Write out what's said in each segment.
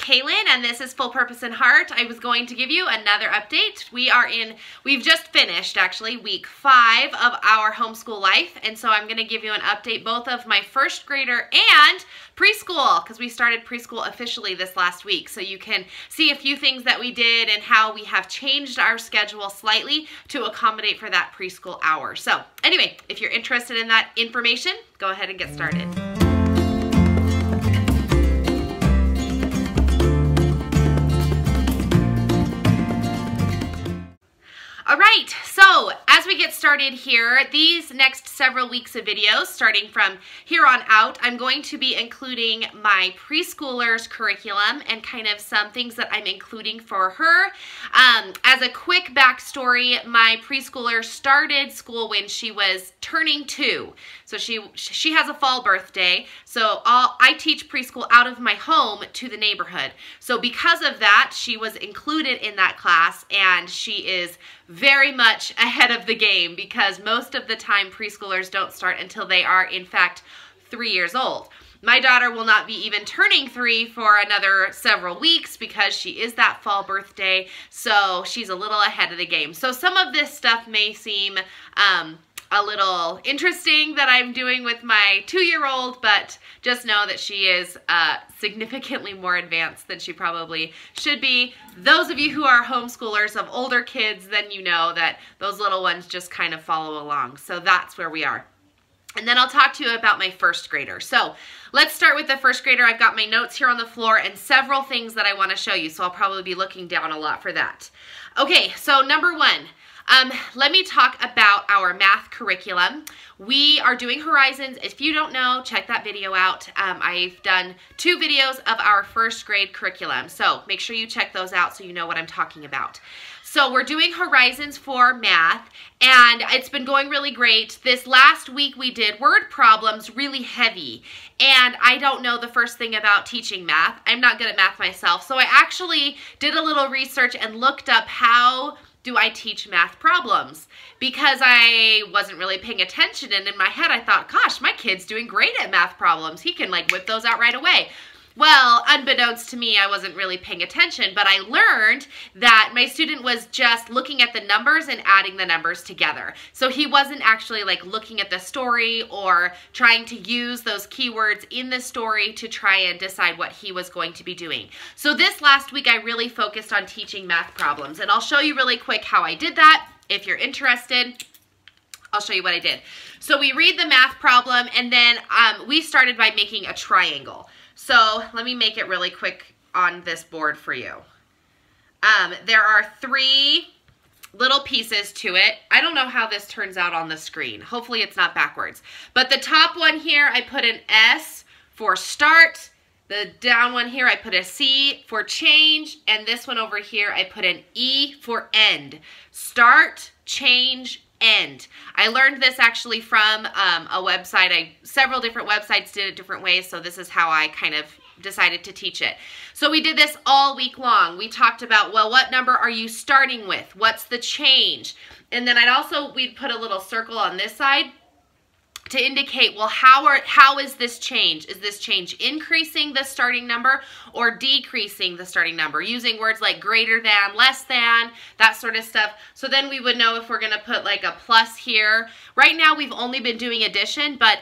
Kaylin, and this is Full Purpose and Heart. I was going to give you another update. We've just finished, actually, week 5 of our homeschool life, and so I'm going to give you an update both of my first grader and preschool, because we started preschool officially this last week, so you can see a few things that we did and how we have changed our schedule slightly to accommodate for that preschool hour. So anyway, if you're interested in that information, go ahead and get started. All right, so as we get started here, these next several weeks of videos, starting from here on out, I'm going to be including my preschooler's curriculum and kind of some things that I'm including for her. As a quick backstory, my preschooler started school when she was turning 2. So she has a fall birthday, so I teach preschool out of my home to the neighborhood. So because of that, she was included in that class, and she is very much ahead of the game because most of the time preschoolers don't start until they are, in fact, 3 years old. My daughter will not be even turning 3 for another several weeks because she is that fall birthday, so she's a little ahead of the game. So some of this stuff may seem a little interesting that I'm doing with my 2-year-old, but just know that she is significantly more advanced than she probably should be. Those of you who are homeschoolers of older kids, then you know that those little ones just kind of follow along. So that's where we are. And then I'll talk to you about my first grader. So let's start with the first grader. I've got my notes here on the floor and several things that I want to show you, so I'll probably be looking down a lot for that. Okay, so number 1. Let me talk about our math curriculum. We are doing Horizons. If you don't know, check that video out. I've done 2 videos of our first grade curriculum, so make sure you check those out so you know what I'm talking about. So we're doing Horizons for math, and it's been going really great. This last week we did word problems, really heavy, and I don't know the first thing about teaching math. I'm not good at math myself, so I actually did a little research and looked up how do I teach math problems, because I wasn't really paying attention, and in my head I thought, gosh, my kid's doing great at math problems. He can like whip those out right away. Well, unbeknownst to me, I wasn't really paying attention, but I learned that my student was just looking at the numbers and adding the numbers together. So he wasn't actually like looking at the story or trying to use those keywords in the story to try and decide what he was going to be doing. So this last week, I really focused on teaching math problems, and I'll show you really quick how I did that. If you're interested, I'll show you what I did. So we read the math problem, and then we started by making a triangle. So let me make it really quick on this board for you. There are 3 little pieces to it. I don't know how this turns out on the screen. Hopefully it's not backwards. But the top one here, I put an S for start. The down one here, I put a C for change. And this one over here, I put an E for end. Start, change, end. I learned this actually from a website. Several different websites did it different ways, so this is how I kind of decided to teach it. So we did this all week long. We talked about, well, what number are you starting with? What's the change? And then we'd put a little circle on this side to indicate, well, how is this change? Is this change increasing the starting number or decreasing the starting number? Using words like greater than, less than, that sort of stuff. So then we would know if we're gonna put like a plus here. Right now we've only been doing addition, but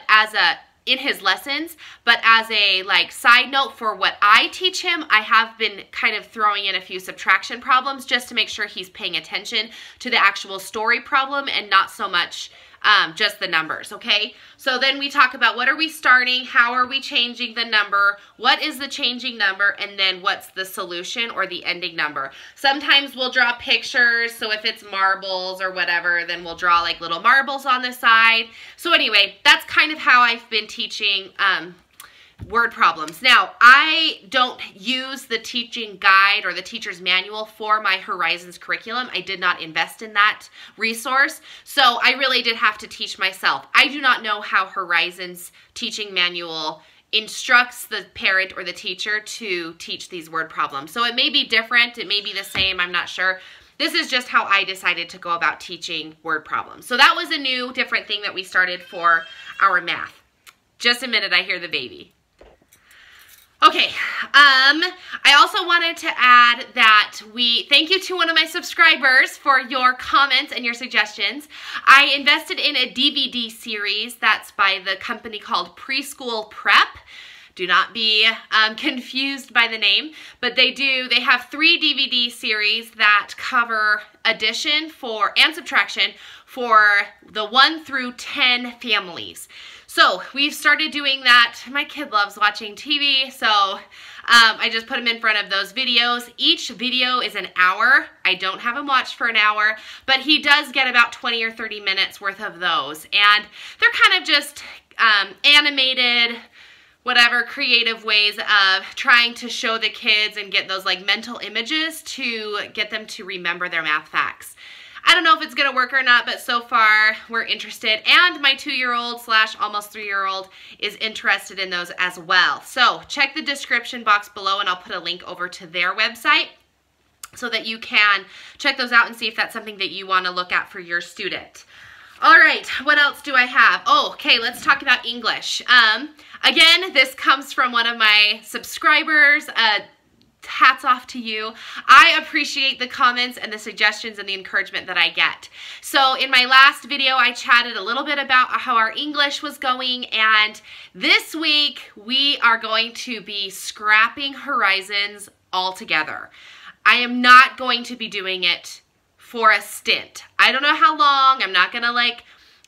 in his lessons, but as a like side note for what I teach him, I have been kind of throwing in a few subtraction problems just to make sure he's paying attention to the actual story problem and not so much just the numbers, okay? So then we talk about what are we starting, how are we changing the number, what is the changing number, and then what's the solution or the ending number. Sometimes we'll draw pictures, so if it's marbles or whatever, then we'll draw like little marbles on the side. So anyway, that's kind of how I've been teaching word problems. Now, I don't use the teaching guide or the teacher's manual for my Horizons curriculum. I did not invest in that resource, so I really did have to teach myself. I do not know how Horizons teaching manual instructs the parent or the teacher to teach these word problems. So it may be different, it may be the same, I'm not sure. This is just how I decided to go about teaching word problems. So that was a new, different thing that we started for our math. Just a minute, I hear the baby. Okay, I I also wanted to add that thank you to one of my subscribers for your comments and your suggestions. I invested in a DVD series that's by the company called Preschool Prep. Do not be confused by the name, but they have 3 DVD series that cover addition and subtraction for the 1 through 10 families. So we've started doing that. My kid loves watching TV, so I just put him in front of those videos. Each video is an hour. I don't have him watch for an hour, but he does get about 20 or 30 minutes worth of those. And they're kind of just animated, whatever creative ways of trying to show the kids and get those like mental images to get them to remember their math facts. I don't know if it's going to work or not, but so far we're interested. And my 2-year-old / almost 3-year-old is interested in those as well. So check the description box below and I'll put a link over to their website so that you can check those out and see if that's something that you want to look at for your student. All right, what else do I have? Oh, okay, let's talk about English. Again, this comes from one of my subscribers. Hats off to you. I appreciate the comments and the suggestions and the encouragement that I get. So in my last video, I chatted a little bit about how our English was going, and this week we are going to be scrapping Horizons altogether. I am not going to be doing it for a stint. I don't know how long. I'm not gonna like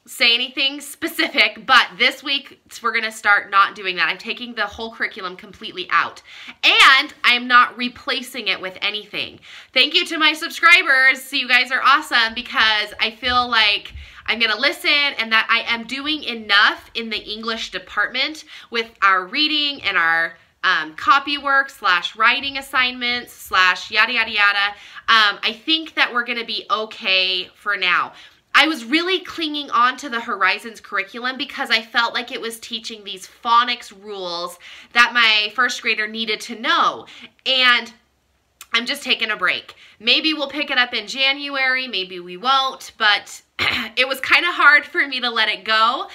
say anything specific, but this week we're gonna start not doing that. I'm taking the whole curriculum completely out, and I'm not replacing it with anything. Thank you to my subscribers. So you guys are awesome, because I feel like I'm gonna listen and that I am doing enough in the English department with our reading and our copy work / writing assignments / yada yada yada. I think that we're gonna be okay for now. I was really clinging on to the Horizons curriculum because I felt like it was teaching these phonics rules that my first grader needed to know. And I'm just taking a break. Maybe we'll pick it up in January, maybe we won't, but it was kind of hard for me to let it go.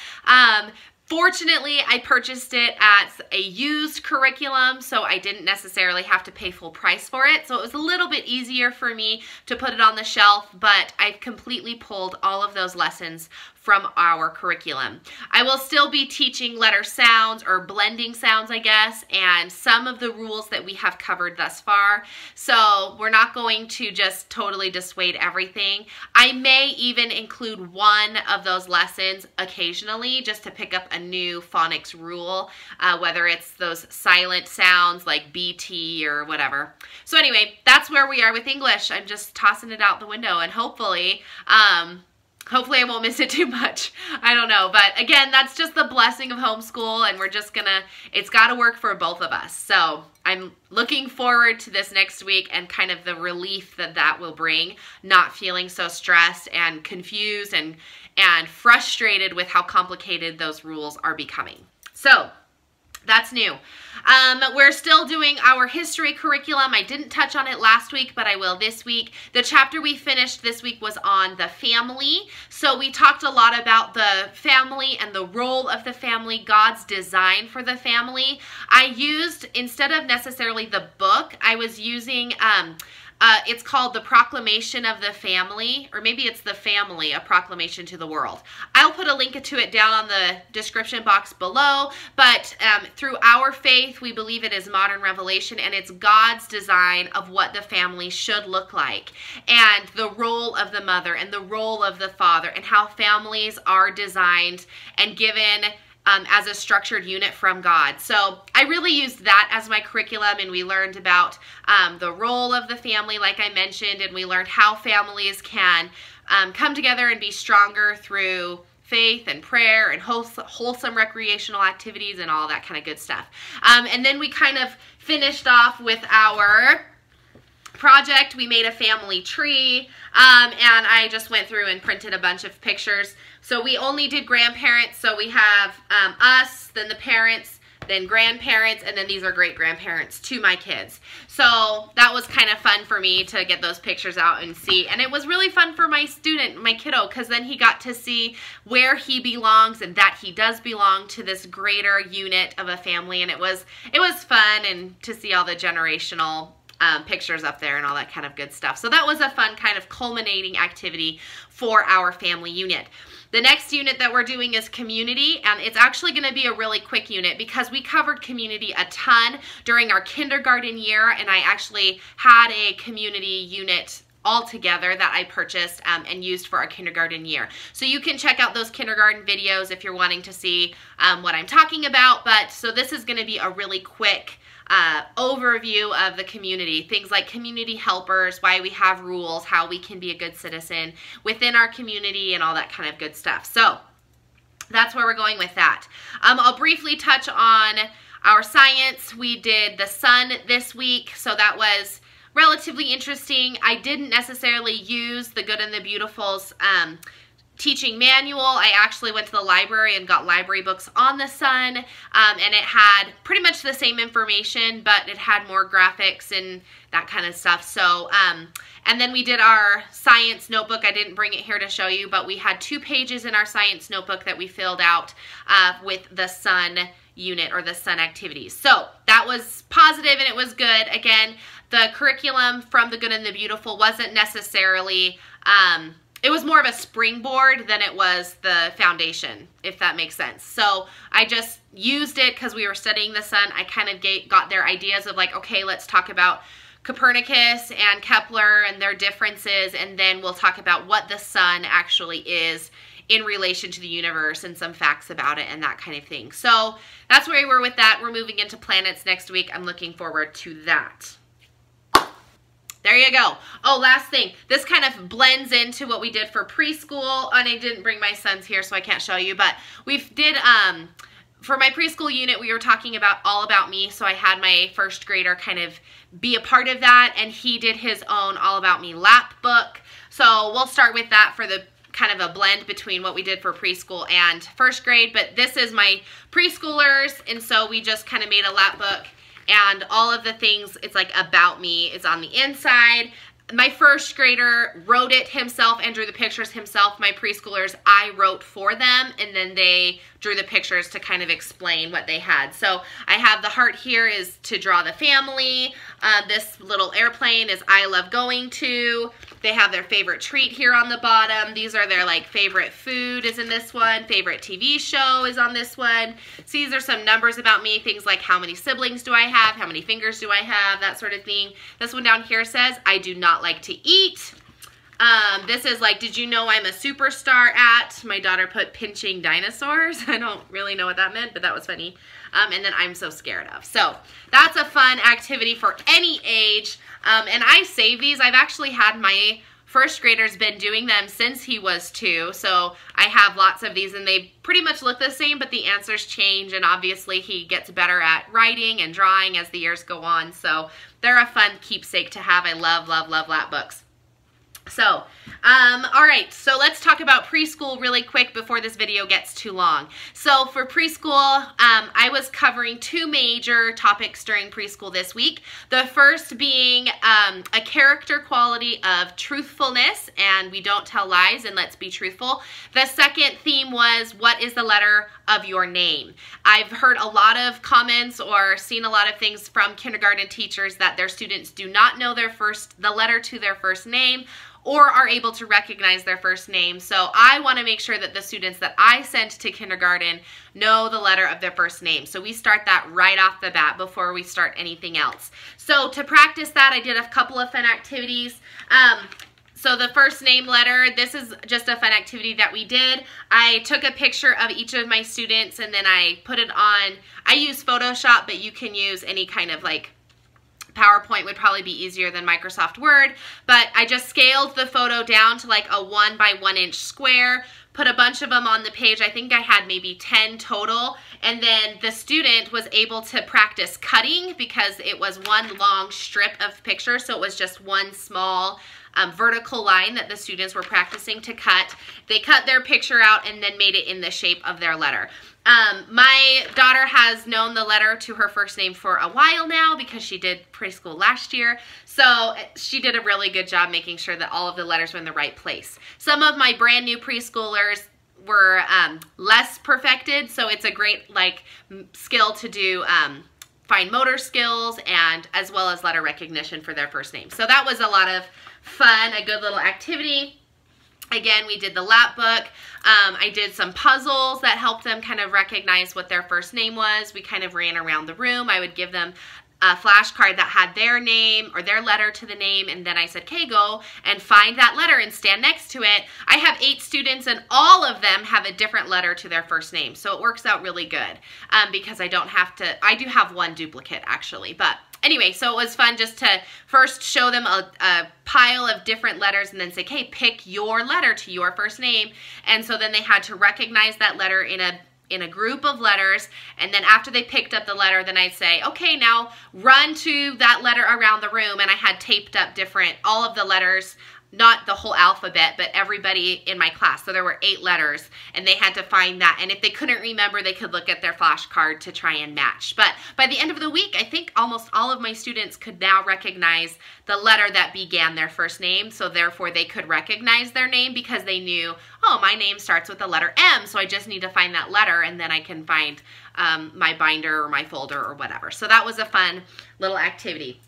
Fortunately, I purchased it as a used curriculum, so I didn't necessarily have to pay full price for it. So it was a little bit easier for me to put it on the shelf, but I've completely pulled all of those lessons from our curriculum. I will still be teaching letter sounds, or blending sounds, I guess, and some of the rules that we have covered thus far. So we're not going to just totally dissuade everything. I may even include one of those lessons occasionally just to pick up a new phonics rule, whether it's those silent sounds like BT or whatever. So anyway, that's where we are with English. I'm just tossing it out the window, and hopefully I won't miss it too much. I don't know. But again, that's just the blessing of homeschool, and we're just it's got to work for both of us. So I'm looking forward to this next week and kind of the relief that that will bring, not feeling so stressed and confused and frustrated with how complicated those rules are becoming. So that's new. We're still doing our history curriculum. I didn't touch on it last week, but I will this week. The chapter we finished this week was on the family. So we talked a lot about the family and the role of the family, God's design for the family. I used, instead of necessarily the book, I was using it's called The Proclamation of the Family, or maybe it's The Family, A Proclamation to the World. I'll put a link to it down on the description box below, but through our faith, we believe it is modern revelation, and it's God's design of what the family should look like, and the role of the mother and the role of the father, and how families are designed and given as a structured unit from God. So I really used that as my curriculum, and we learned about the role of the family, like I mentioned, and we learned how families can come together and be stronger through faith and prayer and wholesome recreational activities and all that kind of good stuff. And then we kind of finished off with our project. We made a family tree, and I just went through and printed a bunch of pictures. So we only did grandparents, so we have us, then the parents, then grandparents, and then these are great-grandparents to my kids. So that was kind of fun for me to get those pictures out and see. And it was really fun for my student, my kiddo, because then he got to see where he belongs and that he does belong to this greater unit of a family. And it was fun, and to see all the generational pictures up there and all that kind of good stuff. So that was a fun kind of culminating activity for our family unit. The next unit that we're doing is community, and it's actually going to be a really quick unit because we covered community a ton during our kindergarten year, and I actually had a community unit all together that I purchased and used for our kindergarten year. So you can check out those kindergarten videos if you're wanting to see what I'm talking about. But so this is going to be a really quick overview of the community, things like community helpers, why we have rules, how we can be a good citizen within our community, and all that kind of good stuff. So that's where we're going with that. I'll briefly touch on our science. We did the sun this week, so that was relatively interesting. I didn't necessarily use the Good and the Beautiful's teaching manual. I actually went to the library and got library books on the sun, and it had pretty much the same information, but it had more graphics and that kind of stuff. So, and then we did our science notebook. I didn't bring it here to show you, but we had 2 pages in our science notebook that we filled out with the sun unit, or the sun activities. So that was positive and it was good. Again, the curriculum from the Good and the Beautiful wasn't necessarily, it was more of a springboard than it was the foundation, if that makes sense. So I just used it because we were studying the sun. I kind of got their ideas of like, okay, let's talk about Copernicus and Kepler and their differences, and then we'll talk about what the sun actually is in relation to the universe and some facts about it and that kind of thing. So that's where we were with that. We're moving into planets next week. I'm looking forward to that. There you go. Oh, last thing. This kind of blends into what we did for preschool. And I didn't bring my sons here, so I can't show you. But we did, for my preschool unit, we were talking about All About Me. So I had my first grader kind of be a part of that. And he did his own All About Me lap book. So we'll start with that for the kind of a blend between what we did for preschool and first grade. But this is my preschoolers. And so we just kind of made a lap book. And all of the things, it's like about me, is on the inside. My first grader wrote it himself and drew the pictures himself. My preschoolers, I wrote for them, and then they drew the pictures to kind of explain what they had. So I have the heart here is to draw the family. This little airplane is I love going to. They have their favorite treat here on the bottom. These are their like favorite food is in this one. Favorite TV show is on this one. So these are some numbers about me. Things like how many siblings do I have? How many fingers do I have? That sort of thing. This one down here says I do not like to eat. This is like, did you know I'm a superstar at? My daughter put pinching dinosaurs. I don't really know what that meant, but that was funny. And then I'm so scared of. So that's a fun activity for any age. And I save these. I've actually had my first grader's been doing them since he was 2. So I have lots of these, and they pretty much look the same, but the answers change. And obviously he gets better at writing and drawing as the years go on. So they're a fun keepsake to have. I love, love, love lap books. So, all right, so let's talk about preschool really quick before this video gets too long. So for preschool, I was covering 2 major topics during preschool this week. The first being a character quality of truthfulness, and we don't tell lies, and let's be truthful. The second theme was, what is the letter of your name? I've heard a lot of comments or seen a lot of things from kindergarten teachers that their students do not know the letter to their first name, or are able to recognize their first name. So I want to make sure that the students that I sent to kindergarten know the letter of their first name. So we start that right off the bat before we start anything else. So to practice that, I did a couple of fun activities. So the first name letter, this is just a fun activity that we did. I took a picture of each of my students, and then I put it on, I use Photoshop, but you can use any kind of like PowerPoint would probably be easier than Microsoft Word, but I just scaled the photo down to like a 1 by 1 inch square, put a bunch of them on the page. I think I had maybe 10 total, and then the student was able to practice cutting because it was one long strip of pictures, so it was just one small vertical line that the students were practicing to cut. They cut their picture out and then made it in the shape of their letter. My daughter has known the letter to her first name for a while now because she did preschool last year. So she did a really good job making sure that all of the letters were in the right place. Some of my brand new preschoolers were less perfected, so it's a great skill to do fine motor skills and as well as letter recognition for their first name. So that was a lot of fun, a good little activity. Again, we did the lap book. I did some puzzles that helped them kind of recognize what their first name was. We kind of ran around the room. I would give them a flashcard that had their name or their letter to the name, and then I said, okay, go and find that letter and stand next to it. I have 8 students and all of them have a different letter to their first name, so it works out really good because I don't have to, I do have one duplicate actually, but anyway, so it was fun just to first show them a pile of different letters and then say, okay, pick your letter to your first name, and so then they had to recognize that letter in a group of letters, and then after they picked up the letter, then I'd say, okay, now run to that letter around the room, and I had taped up all of the letters, not the whole alphabet, but everybody in my class. So there were 8 letters, and they had to find that, and if they couldn't remember, they could look at their flashcard to try and match. But by the end of the week, I think almost all of my students could now recognize the letter that began their first name, so therefore they could recognize their name because they knew, oh, my name starts with the letter M, so I just need to find that letter, and then I can find my binder or my folder or whatever. So that was a fun little activity.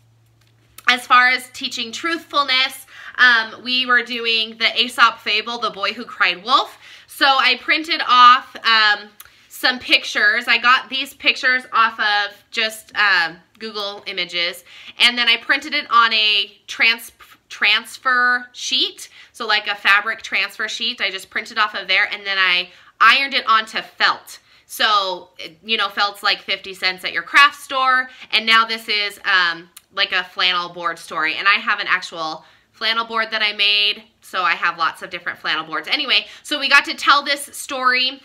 As far as teaching truthfulness, we were doing the Aesop fable, The Boy Who Cried Wolf. So I printed off some pictures. I got these pictures off of just Google Images, and then I printed it on a transfer sheet, so like a fabric transfer sheet. I just printed off of there, and then I ironed it onto felt. So, you know, felt's like 50 cents at your craft store, and now this is like a flannel board story, and I have an actual flannel board that I made, so I have lots of different flannel boards. Anyway, so we got to tell this story.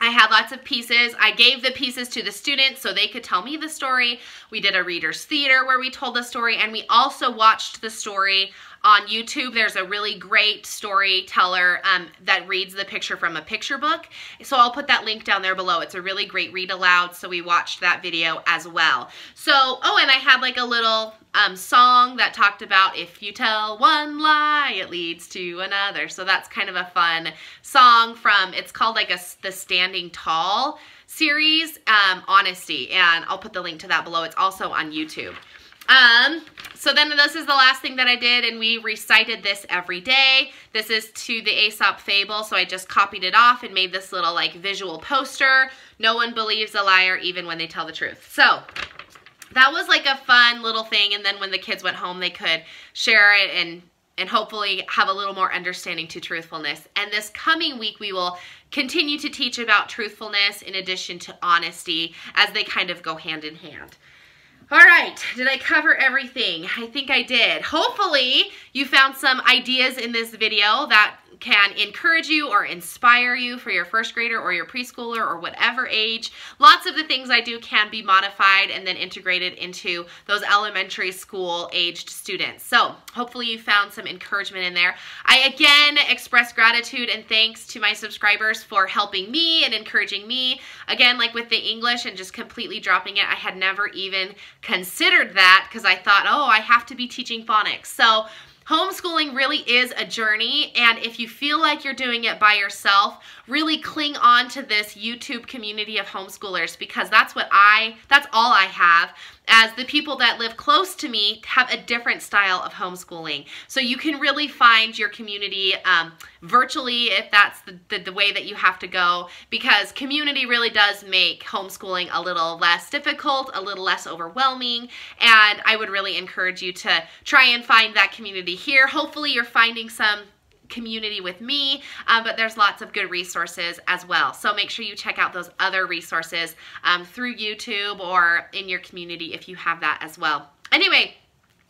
I had lots of pieces. I gave the pieces to the students so they could tell me the story. We did a reader's theater where we told the story, and we also watched the story on YouTube. There's a really great storyteller that reads the picture from a picture book. So I'll put that link down there below. It's a really great read aloud, so we watched that video as well. So, oh, and I had like a little song that talked about if you tell one lie, it leads to another. So that's kind of a fun song from, it's called like the Standing Tall series, Honesty, and I'll put the link to that below. It's also on YouTube. So then this is the last thing that I did, and we recited this every day. This is to the Aesop fable, so I just copied it off and made this little like visual poster. No one believes a liar even when they tell the truth. So that was like a fun little thing, and then when the kids went home, they could share it and hopefully have a little more understanding to truthfulness. And this coming week, we will continue to teach about truthfulness in addition to honesty as they kind of go hand in hand. All right, did I cover everything? I think I did. Hopefully you found some ideas in this video that can encourage you or inspire you for your first grader or your preschooler or whatever age. Lots of the things I do can be modified and then integrated into those elementary school aged students. So hopefully you found some encouragement in there. I again express gratitude and thanks to my subscribers for helping me and encouraging me. Again, like with the English and just completely dropping it, I had never even considered that because I thought, oh, I have to be teaching phonics. So homeschooling really is a journey, and if you feel like you're doing it by yourself, really cling on to this YouTube community of homeschoolers because that's all I have, as the people that live close to me have a different style of homeschooling. So you can really find your community virtually if that's the way that you have to go, because community really does make homeschooling a little less difficult, a little less overwhelming, and I would really encourage you to try and find that community here. Hopefully you're finding some community with me, but there's lots of good resources as well. So make sure you check out those other resources through YouTube or in your community if you have that as well. Anyway,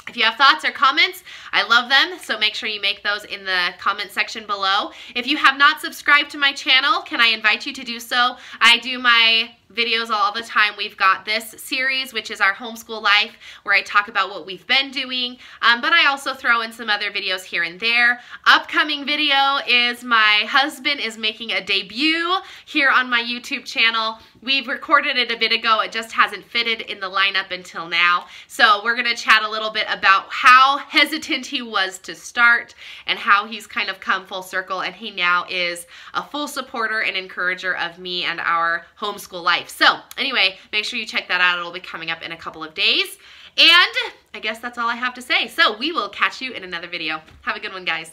if you have thoughts or comments, I love them, so make sure you make those in the comment section below. If you have not subscribed to my channel, can I invite you to do so? I do my videos all the time. We've got this series, which is our homeschool life, where I talk about what we've been doing, but I also throw in some other videos here and there. Upcoming video is my husband is making a debut here on my YouTube channel. We've recorded it a bit ago. It just hasn't fitted in the lineup until now. So we're going to chat a little bit about how hesitant he was to start and how he's kind of come full circle, and he now is a full supporter and encourager of me and our homeschool life. So anyway, make sure you check that out. It'll be coming up in a couple of days. And I guess that's all I have to say. So we will catch you in another video. Have a good one, guys.